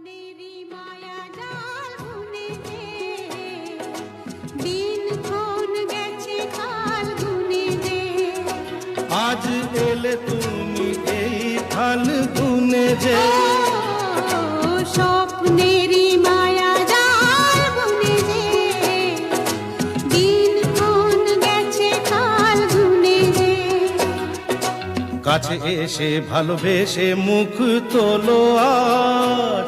স্বপ্নেরই মায়া জাল বুনেছে, দিনক্ষণ গেছে কাল গুনে যে। আজ এলে তুমি এই ফাল্গুনে যে, স্বপ্নেরই মায়া জাল বুনেছে, দিনক্ষণ গেছে কাল গুনে যে। কাছে এসে ভালোবেসে মুখ তোলো আজ।